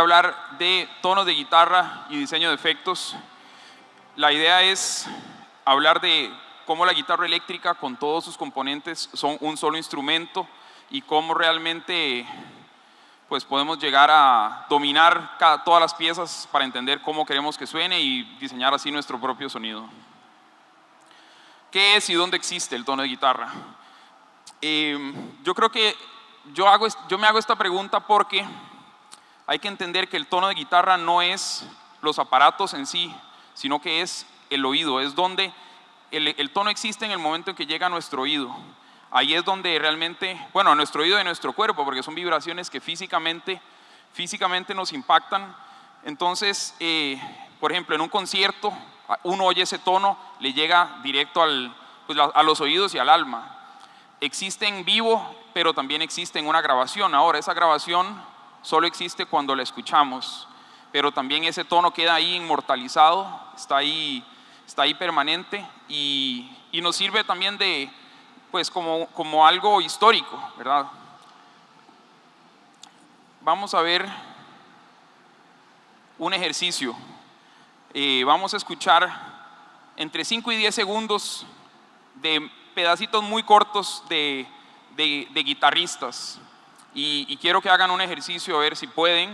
a hablar de tonos de guitarra y diseño de efectos. La idea es hablar de cómo la guitarra eléctrica con todos sus componentes son un solo instrumento y cómo realmente pues, podemos llegar a dominar todas las piezas para entender cómo queremos que suene y diseñar así nuestro propio sonido. ¿Qué es y dónde existe el tono de guitarra? Yo creo que yo me hago esta pregunta porque hay que entender que el tono de guitarra no es los aparatos en sí, sino que es el oído, es donde el tono existe en el momento en que llega a nuestro oído. Ahí es donde realmente, bueno, a nuestro oído y a nuestro cuerpo, porque son vibraciones que físicamente nos impactan. Entonces, por ejemplo, en un concierto, uno oye ese tono, le llega directo a los oídos y al alma. Existe en vivo, pero también existe en una grabación. Ahora, esa grabación solo existe cuando la escuchamos, pero también ese tono queda ahí inmortalizado, está ahí permanente y nos sirve también de, pues como algo histórico, ¿verdad? Vamos a ver un ejercicio. Vamos a escuchar entre 5 y 10 segundos de pedacitos muy cortos de guitarristas y quiero que hagan un ejercicio a ver si pueden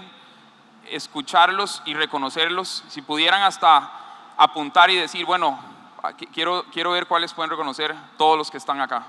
escucharlos y reconocerlos, si pudieran hasta apuntar y decir, bueno, quiero ver cuáles pueden reconocer todos los que están acá.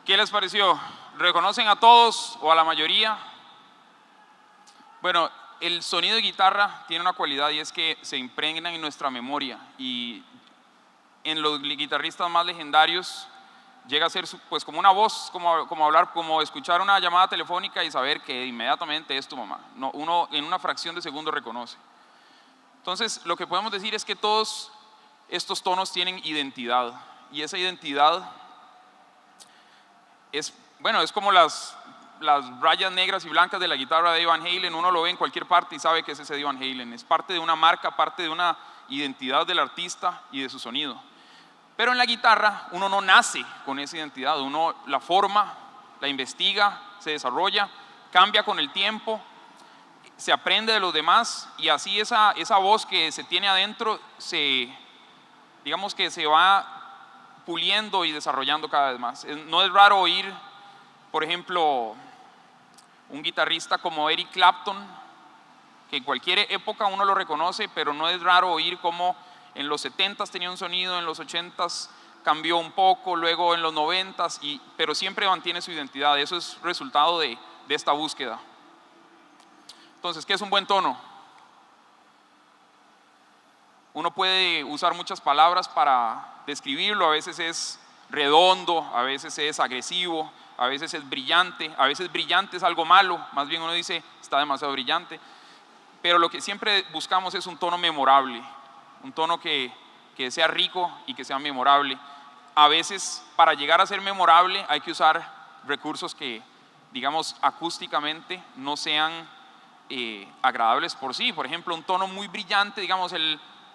¿Qué les pareció? ¿Reconocen a todos o a la mayoría? Bueno, el sonido de guitarra tiene una cualidad y es que se impregna en nuestra memoria y en los guitarristas más legendarios llega a ser pues como una voz, como escuchar una llamada telefónica y saber que inmediatamente es tu mamá. No, uno en una fracción de segundo reconoce. Entonces, lo que podemos decir es que todos estos tonos tienen identidad y esa identidad es como las rayas negras y blancas de la guitarra de Van Halen. Uno lo ve en cualquier parte y sabe que es ese Van Halen. Es parte de una marca, parte de una identidad del artista y de su sonido. Pero en la guitarra uno no nace con esa identidad, uno la forma, la investiga, se desarrolla, cambia con el tiempo, se aprende de los demás y así esa voz que se tiene adentro digamos que se va puliendo y desarrollando cada vez más. No es raro oír, por ejemplo, un guitarrista como Eric Clapton que en cualquier época uno lo reconoce, pero no es raro oír cómo en los 70s tenía un sonido, en los 80s cambió un poco, luego en los 90s, pero siempre mantiene su identidad. Eso es resultado de esta búsqueda. Entonces, ¿qué es un buen tono? Uno puede usar muchas palabras para describirlo. A veces es redondo, a veces es agresivo, a veces es brillante. A veces brillante es algo malo, más bien uno dice está demasiado brillante. Pero lo que siempre buscamos es un tono memorable, un tono que sea rico y que sea memorable. A veces para llegar a ser memorable hay que usar recursos que, digamos, acústicamente no sean agradables por sí. Por ejemplo, un tono muy brillante, digamos,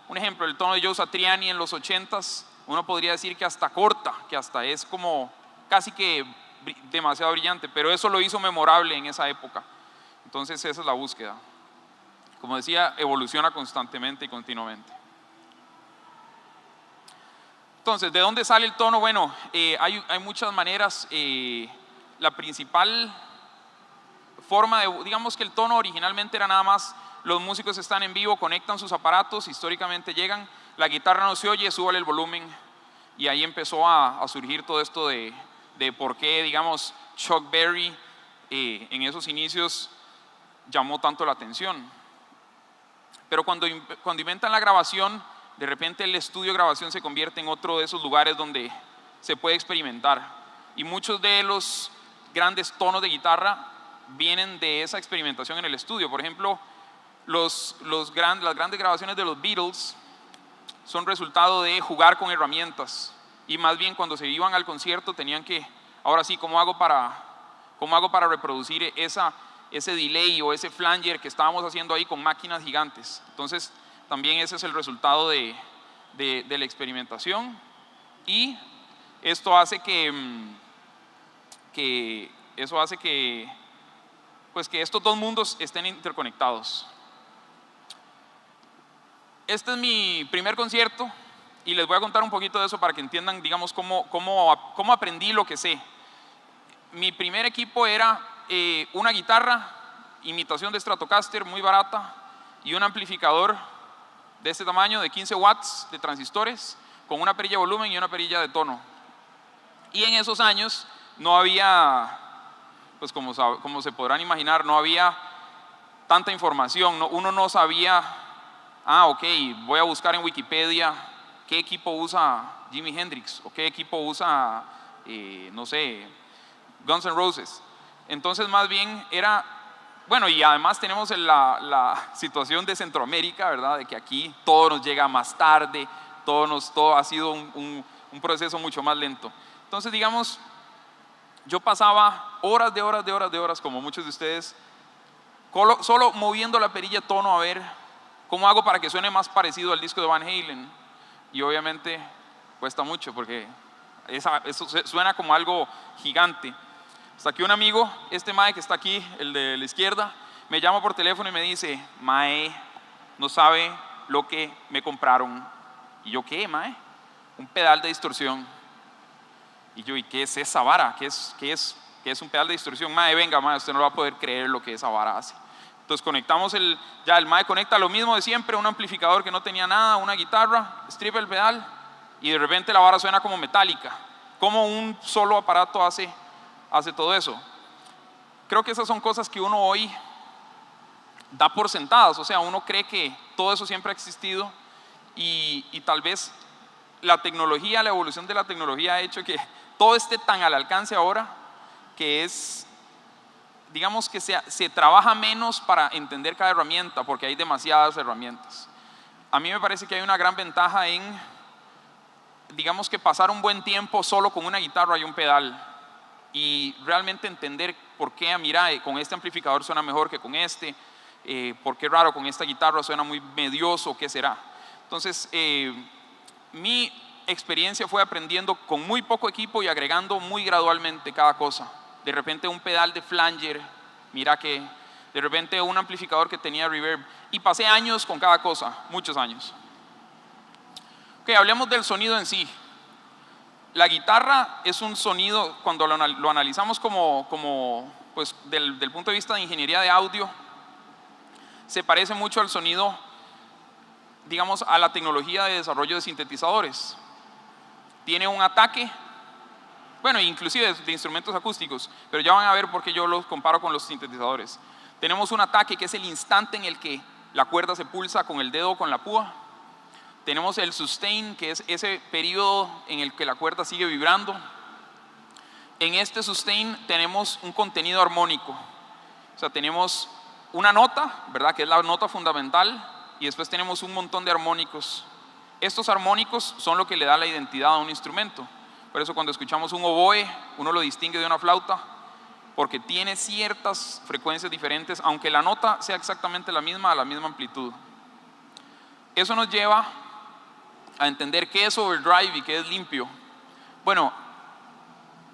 un ejemplo, el tono de Joe Satriani en los 80s, uno podría decir que hasta corta, que hasta es como casi que demasiado brillante, pero eso lo hizo memorable en esa época. Entonces esa es la búsqueda. Como decía, evoluciona constantemente y continuamente. Entonces, ¿de dónde sale el tono? Bueno, hay muchas maneras. La principal forma digamos que el tono originalmente era nada más, los músicos están en vivo, conectan sus aparatos, históricamente llegan, la guitarra no se oye, súbale el volumen, y ahí empezó a surgir todo esto de por qué, digamos, Chuck Berry en esos inicios llamó tanto la atención. Pero cuando inventan la grabación, de repente el estudio de grabación se convierte en otro de esos lugares donde se puede experimentar, y muchos de los grandes tonos de guitarra vienen de esa experimentación en el estudio. Por ejemplo, las grandes grabaciones de los Beatles son resultado de jugar con herramientas, y más bien cuando se iban al concierto tenían que, ahora sí, ¿cómo hago para reproducir ese delay o ese flanger que estábamos haciendo ahí con máquinas gigantes? Entonces también ese es el resultado de la experimentación, y esto hace pues que estos dos mundos estén interconectados. Este es mi primer concierto y les voy a contar un poquito de eso para que entiendan, digamos, cómo aprendí lo que sé. Mi primer equipo era una guitarra, imitación de Stratocaster muy barata, y un amplificador de este tamaño de 15 watts de transistores con una perilla de volumen y una perilla de tono. Y en esos años no había, pues como se podrán imaginar, no había tanta información. Uno no sabía, ok, voy a buscar en Wikipedia qué equipo usa Jimi Hendrix o qué equipo usa, no sé, Guns N' Roses. Entonces más bien era, bueno, y además tenemos la situación de Centroamérica, ¿verdad? De que aquí todo nos llega más tarde, todo ha sido un proceso mucho más lento. Entonces, digamos, yo pasaba horas, como muchos de ustedes, solo moviendo la perilla de tono a ver cómo hago para que suene más parecido al disco de Van Halen. Y obviamente cuesta mucho porque eso suena como algo gigante. Hasta que un amigo, este mae que está aquí, el de la izquierda, me llama por teléfono y me dice: mae, no sabe lo que me compraron. Y yo, ¿qué, mae? Un pedal de distorsión. Y yo, ¿y qué es esa vara? ¿Qué es un pedal de distorsión? Mae, venga, mae, usted no va a poder creer lo que esa vara hace. Entonces conectamos el mae conecta lo mismo de siempre, un amplificador que no tenía nada, una guitarra, strip el pedal, y de repente la vara suena como metálica. ¿Cómo un solo aparato hace todo eso? Creo que esas son cosas que uno hoy da por sentadas. O sea, uno cree que todo eso siempre ha existido, y tal vez la evolución de la tecnología ha hecho que todo esté tan al alcance ahora, que digamos que se trabaja menos para entender cada herramienta porque hay demasiadas herramientas. A mí me parece que hay una gran ventaja en, digamos, que pasar un buen tiempo solo con una guitarra y un pedal y realmente entender por qué, mira, con este amplificador suena mejor que con este, por qué raro con esta guitarra suena muy medioso, ¿qué será? Entonces, mi experiencia fue aprendiendo con muy poco equipo y agregando muy gradualmente cada cosa. De repente un pedal de flanger, mira que de repente un amplificador que tenía reverb, y pasé años con cada cosa, muchos años. Ok, hablemos del sonido en sí. La guitarra es un sonido, cuando lo analizamos como pues del punto de vista de ingeniería de audio, se parece mucho al sonido, digamos, a la tecnología de desarrollo de sintetizadores. Tiene un ataque, bueno, inclusive de instrumentos acústicos, pero ya van a ver por qué yo los comparo con los sintetizadores. Tenemos un ataque que es el instante en el que la cuerda se pulsa con el dedo o con la púa. Tenemos el sustain, que es ese periodo en el que la cuerda sigue vibrando. En este sustain tenemos un contenido armónico. O sea, tenemos una nota, ¿verdad?, que es la nota fundamental, y después tenemos un montón de armónicos. Estos armónicos son lo que le da la identidad a un instrumento. Por eso cuando escuchamos un oboe, uno lo distingue de una flauta, porque tiene ciertas frecuencias diferentes, aunque la nota sea exactamente la misma, a la misma amplitud. Eso nos lleva a entender qué es overdrive y qué es limpio. Bueno,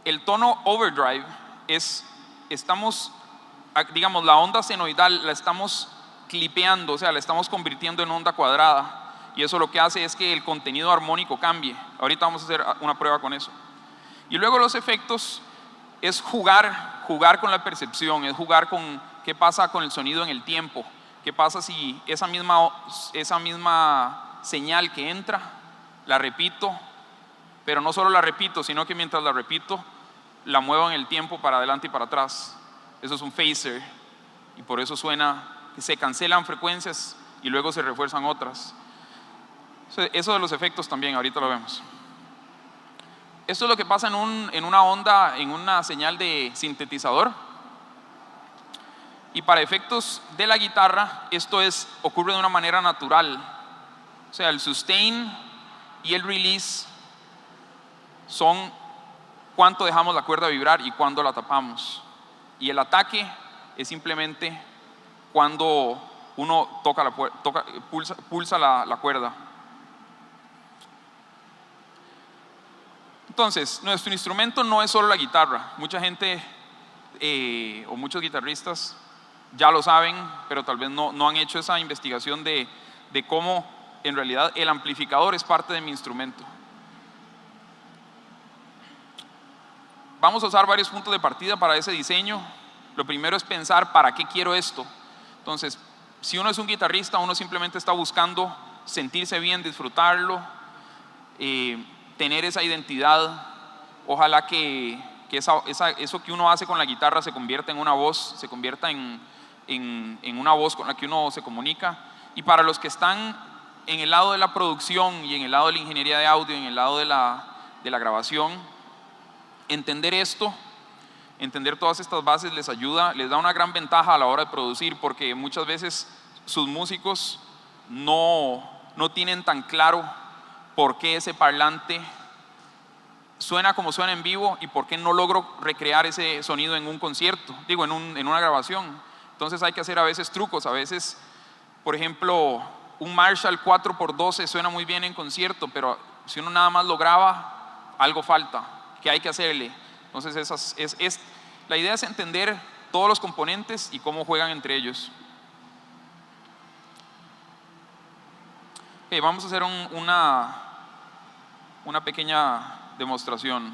el tono overdrive estamos, digamos, la onda senoidal la estamos clipeando, o sea, la estamos convirtiendo en onda cuadrada. Y eso lo que hace es que el contenido armónico cambie. Ahorita vamos a hacer una prueba con eso. Y luego los efectos es jugar con la percepción, es jugar con qué pasa con el sonido en el tiempo. ¿Qué pasa si esa misma señal que entra, la repito, pero no solo la repito, sino que mientras la repito, la muevo en el tiempo para adelante y para atrás? Eso es un phaser, y por eso suena que se cancelan frecuencias y luego se refuerzan otras. Eso de los efectos también, ahorita lo vemos. Esto es lo que pasa en una onda, en una señal de sintetizador. Y para efectos de la guitarra, esto ocurre de una manera natural. O sea, el sustain y el release son cuánto dejamos la cuerda vibrar y cuándo la tapamos. Y el ataque es simplemente cuando uno pulsa la cuerda. Entonces, nuestro instrumento no es solo la guitarra. Mucha gente o muchos guitarristas ya lo saben, pero tal vez no han hecho esa investigación de cómo en realidad el amplificador es parte de mi instrumento. Vamos a usar varios puntos de partida para ese diseño. Lo primero es pensar ¿para qué quiero esto? Entonces, si uno es un guitarrista, uno simplemente está buscando sentirse bien, disfrutarlo, tener esa identidad. Ojalá que eso que uno hace con la guitarra se convierta en una voz, se convierta en una voz con la que uno se comunica. Y para los que están en el lado de la producción y en el lado de la ingeniería de audio, en el lado de la grabación, entender esto, entender todas estas bases les ayuda, les da una gran ventaja a la hora de producir, porque muchas veces sus músicos no tienen tan claro por qué ese parlante suena como suena en vivo y por qué no logro recrear ese sonido en un concierto, digo, en una grabación. Entonces hay que hacer a veces trucos, a veces, por ejemplo, un Marshall 4x12 suena muy bien en concierto, pero si uno nada más lo graba, algo falta, que hay que hacerle. Entonces la idea es entender todos los componentes y cómo juegan entre ellos. Okay, vamos a hacer una pequeña demostración.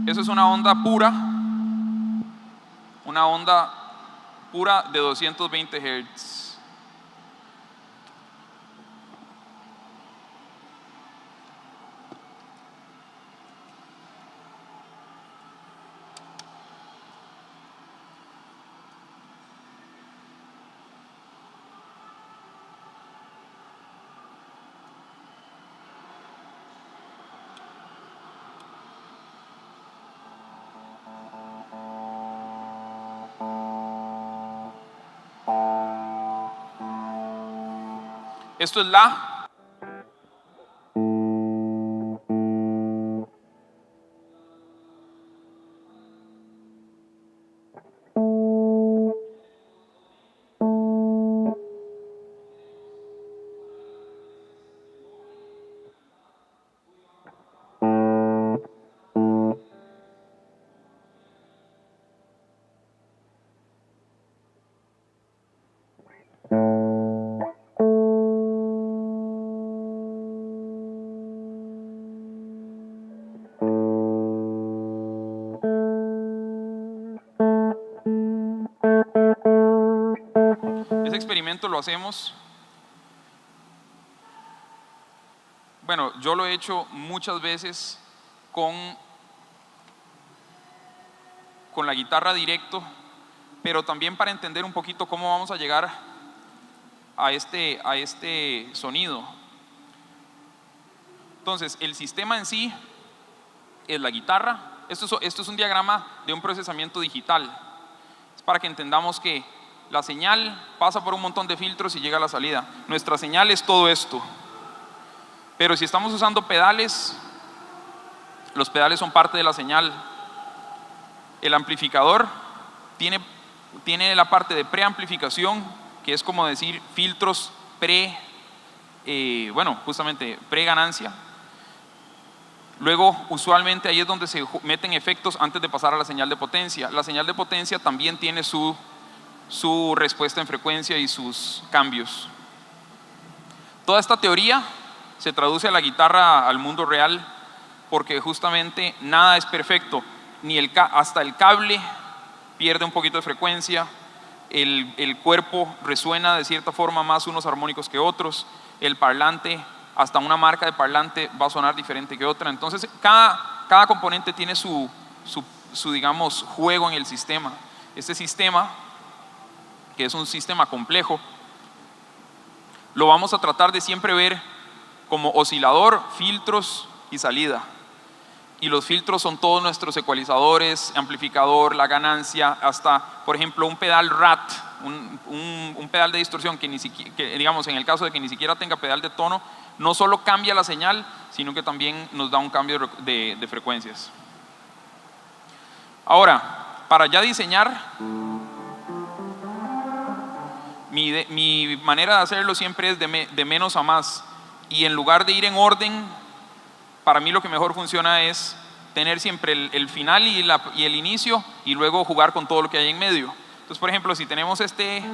Eso es una onda pura de 220 Hz. Esto es la. experimento lo hacemos. Bueno, yo lo he hecho muchas veces con la guitarra directo, pero también para entender un poquito cómo vamos a llegar a este sonido. Entonces, el sistema en sí es la guitarra. Esto es un diagrama de un procesamiento digital. Es para que entendamos que la señal pasa por un montón de filtros y llega a la salida. Nuestra señal es todo esto. Pero si estamos usando pedales, los pedales son parte de la señal. El amplificador tiene la parte de preamplificación, que es como decir filtros justamente pre-ganancia. Luego, usualmente ahí es donde se meten efectos antes de pasar a la señal de potencia. La señal de potencia también tiene su respuesta en frecuencia y sus cambios. Toda esta teoría se traduce a la guitarra, al mundo real, porque justamente nada es perfecto. Hasta el cable pierde un poquito de frecuencia, el cuerpo resuena de cierta forma más unos armónicos que otros, el parlante, hasta una marca de parlante va a sonar diferente que otra. Entonces cada componente tiene su digamos juego en el sistema. Este sistema, que es un sistema complejo, lo vamos a tratar de siempre ver como oscilador, filtros y salida. Y los filtros son todos nuestros ecualizadores, amplificador, la ganancia, hasta, por ejemplo, un pedal RAT, un pedal de distorsión que digamos, en el caso de que ni siquiera tenga pedal de tono, no solo cambia la señal, sino que también nos da un cambio de frecuencias. Ahora, para ya diseñar, mi manera de hacerlo siempre es de menos a más. Y en lugar de ir en orden, para mí lo que mejor funciona es tener siempre el final y el inicio, y luego jugar con todo lo que hay en medio. Entonces, por ejemplo, si tenemos este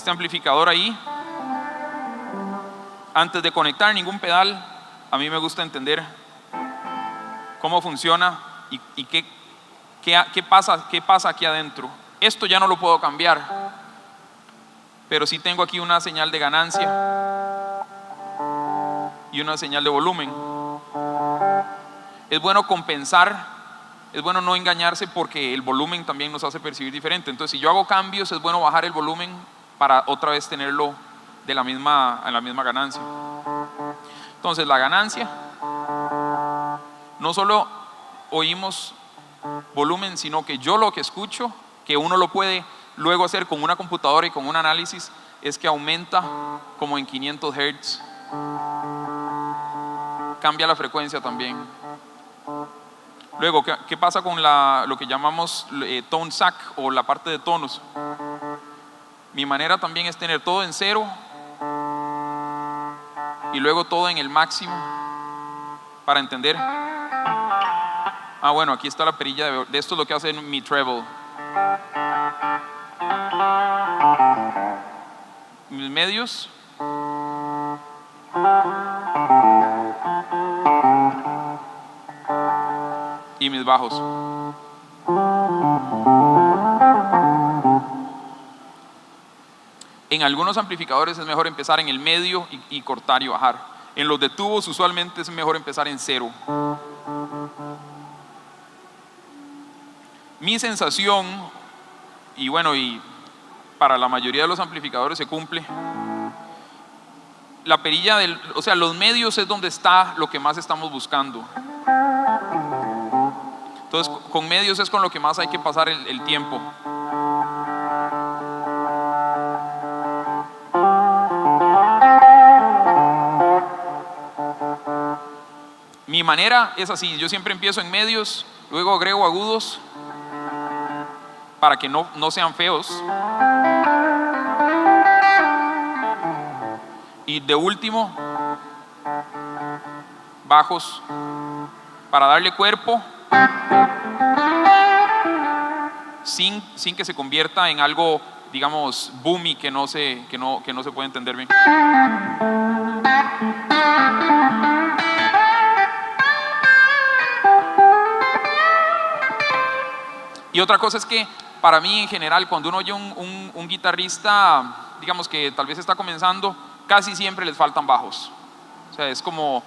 amplificador ahí, antes de conectar ningún pedal, a mí me gusta entender cómo funciona y qué pasa aquí adentro. Esto ya no lo puedo cambiar, pero sí tengo aquí una señal de ganancia y una señal de volumen. Es bueno compensar, es bueno no engañarse, porque el volumen también nos hace percibir diferente. Entonces, si yo hago cambios, es bueno bajar el volumen para otra vez tenerlo en la misma ganancia. Entonces, la ganancia, no solo oímos volumen, sino que yo lo que escucho, que uno lo puede luego hacer con una computadora y con un análisis, es que aumenta como en 500 Hz. Cambia la frecuencia también. Luego, ¿qué pasa con lo que llamamos tone sack, o la parte de tonos? Mi manera también es tener todo en cero y luego todo en el máximo para entender. Bueno, aquí está la perilla de esto, es lo que hace mi treble. Mis medios. Y mis bajos. En algunos amplificadores es mejor empezar en el medio y cortar y bajar. En los de tubos usualmente es mejor empezar en cero. Mi sensación, y para la mayoría de los amplificadores se cumple, la perilla los medios es donde está lo que más estamos buscando. Entonces, con medios es con lo que más hay que pasar el tiempo. Mi manera es así: yo siempre empiezo en medios, luego agrego agudos para que no sean feos, y de último bajos para darle cuerpo sin que se convierta en algo, digamos, boomy, que no se puede entender bien. Y otra cosa es que para mí en general, cuando uno oye un guitarrista, digamos que tal vez está comenzando, casi siempre les faltan bajos. O sea, es como,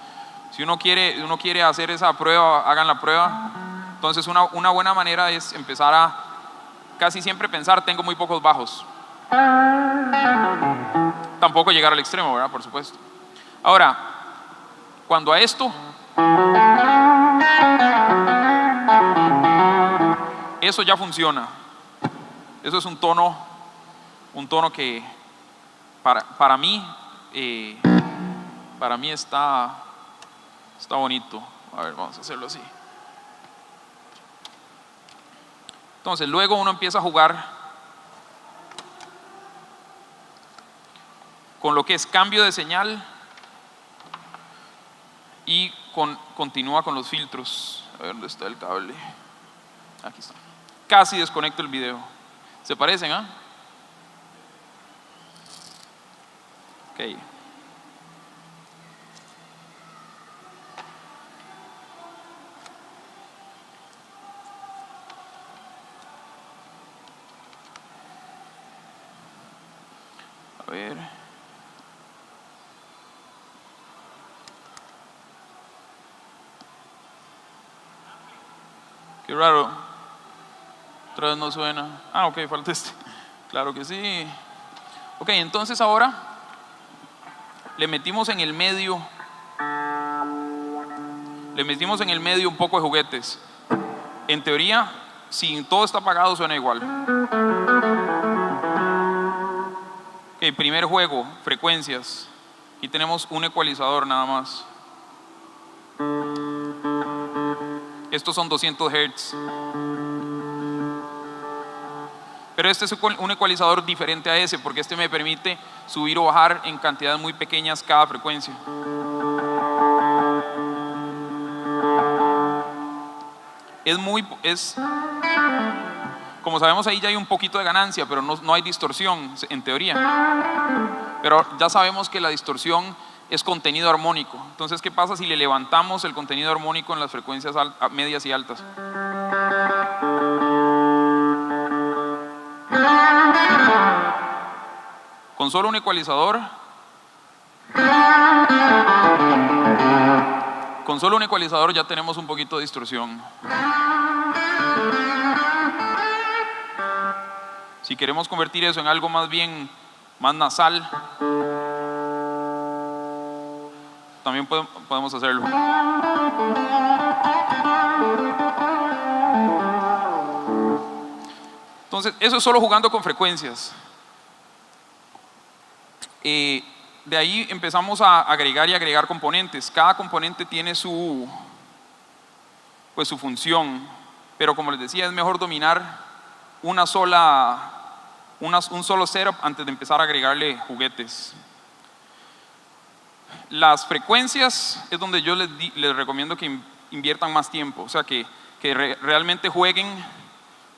si uno quiere hacer esa prueba, hagan la prueba. Entonces una buena manera es empezar a casi siempre pensar, tengo muy pocos bajos. Tampoco llegar al extremo, ¿verdad? Por supuesto. Ahora, cuando a esto, eso ya funciona. Eso es un tono que para mí está bonito. A ver, vamos a hacerlo así. Entonces, luego uno empieza a jugar con lo que es cambio de señal y continúa con los filtros. A ver dónde está el cable. Aquí está. Casi desconecto el video. ¿Se parecen, ah? Ok. A ver. Qué raro. Otra vez no suena. Ah, ok, falta este. Claro que sí. Ok, entonces ahora le metimos en el medio un poco de juguetes. En teoría, si todo está apagado, suena igual. Ok, primer juego, frecuencias. Aquí tenemos un ecualizador nada más. Estos son 200 Hz. Pero este es un ecualizador diferente a ese, porque este me permite subir o bajar en cantidades muy pequeñas cada frecuencia. Como sabemos, ahí ya hay un poquito de ganancia, pero no hay distorsión en teoría. Pero ya sabemos que la distorsión es contenido armónico. Entonces, ¿qué pasa si le levantamos el contenido armónico en las frecuencias medias y altas? Con solo un ecualizador, ya tenemos un poquito de distorsión. Si queremos convertir eso en algo más nasal, también podemos hacerlo. Entonces, eso es solo jugando con frecuencias. De ahí empezamos a agregar componentes. Cada componente tiene su función, pero como les decía, es mejor dominar un solo setup antes de empezar a agregarle juguetes. Las frecuencias es donde yo les recomiendo que inviertan más tiempo, o sea que realmente jueguen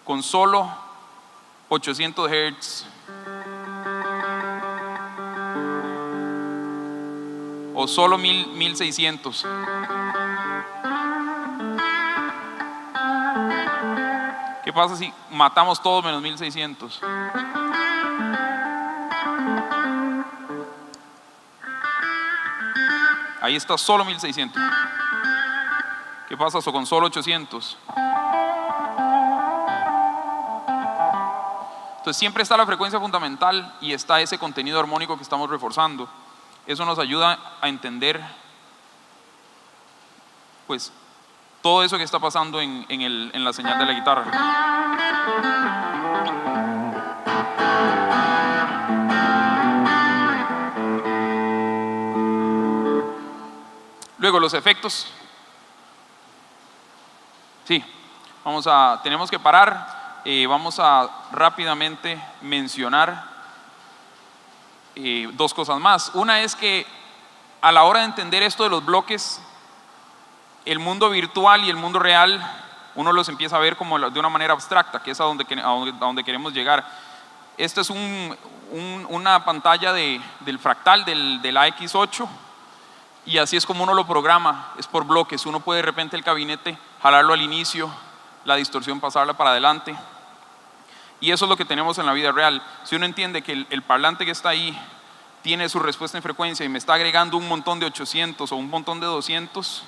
con solo 800 Hz o solo 1600. ¿Qué pasa si matamos todos menos 1600? Ahí está solo 1600. ¿Qué pasa con solo 800? Entonces siempre está la frecuencia fundamental y está ese contenido armónico que estamos reforzando. Eso nos ayuda a entender pues todo eso que está pasando en la señal de la guitarra. Luego los efectos. Sí, tenemos que parar. Vamos a rápidamente mencionar dos cosas más. Una es que a la hora de entender esto de los bloques, el mundo virtual y el mundo real, uno los empieza a ver como de una manera abstracta, que es a donde queremos llegar. Esta es una pantalla del fractal del AX8 y así es como uno lo programa, es por bloques. Uno puede de repente el gabinete jalarlo al inicio, la distorsión pasarla para adelante. Y eso es lo que tenemos en la vida real. Si uno entiende que el parlante que está ahí tiene su respuesta en frecuencia y me está agregando un montón de 800 o un montón de 200,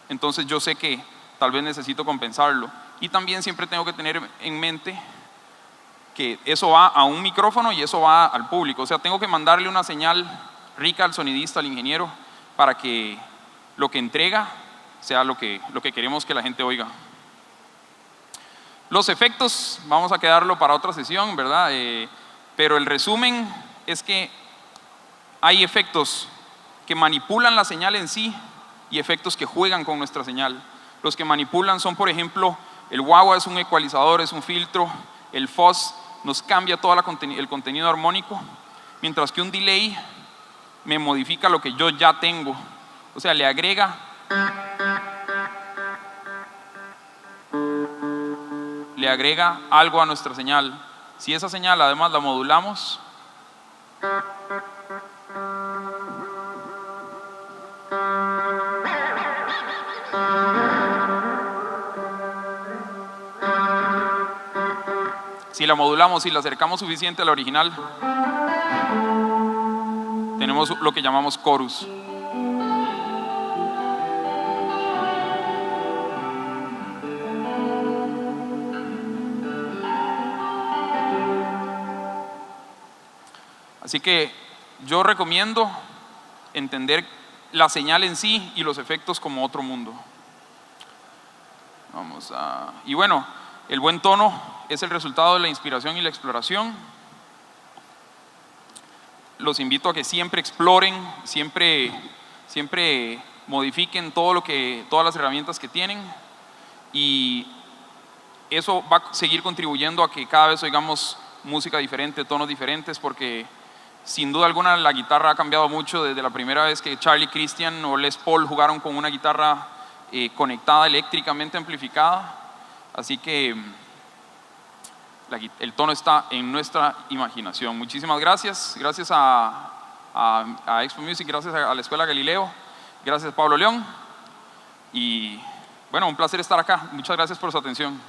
entonces yo sé que tal vez necesito compensarlo. Y también siempre tengo que tener en mente que eso va a un micrófono y eso va al público. O sea, tengo que mandarle una señal rica al sonidista, al ingeniero, para que lo que entrega sea lo que queremos que la gente oiga. Los efectos, vamos a quedarlo para otra sesión, ¿verdad? Pero el resumen es que hay efectos que manipulan la señal en sí y efectos que juegan con nuestra señal. Los que manipulan son, por ejemplo, el wah-wah es un ecualizador, es un filtro, el fuzz nos cambia todo el contenido armónico, mientras que un delay me modifica lo que yo ya tengo. O sea, le agrega algo a nuestra señal. Si esa señal además la modulamos, si la modulamos y la acercamos suficiente a la original, tenemos lo que llamamos chorus. Así que yo recomiendo entender la señal en sí y los efectos como otro mundo. Y bueno, el buen tono es el resultado de la inspiración y la exploración. Los invito a que siempre exploren, siempre modifiquen todas las herramientas que tienen, y eso va a seguir contribuyendo a que cada vez oigamos música diferente, tonos diferentes, porque sin duda alguna la guitarra ha cambiado mucho desde la primera vez que Charlie Christian o Les Paul jugaron con una guitarra conectada eléctricamente amplificada. Así que el tono está en nuestra imaginación. Muchísimas gracias. Gracias a Expo Music, gracias a la Escuela Galileo, gracias a Pablo León. Y bueno, un placer estar acá. Muchas gracias por su atención.